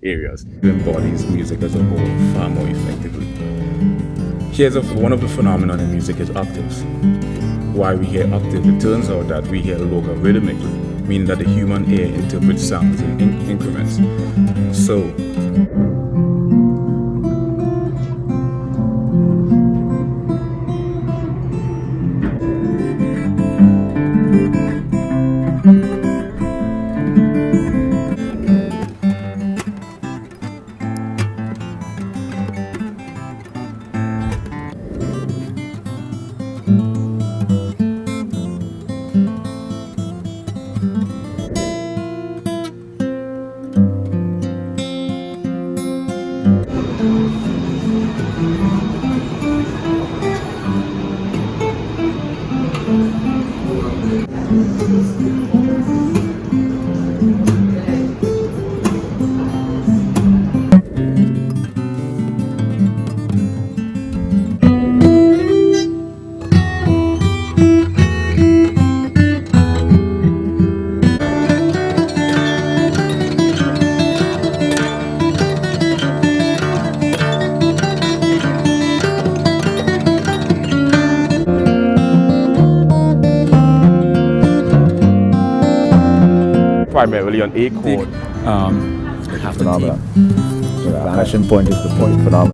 areas. It embodies music as a whole far more effectively. One of the phenomena in music is octaves. Why we hear octave, it turns out that we hear logarithmically, meaning that the human ear interprets sounds in increments. So, primarily on A chord. Phenomenon. The vanishing point is the point phenomenon.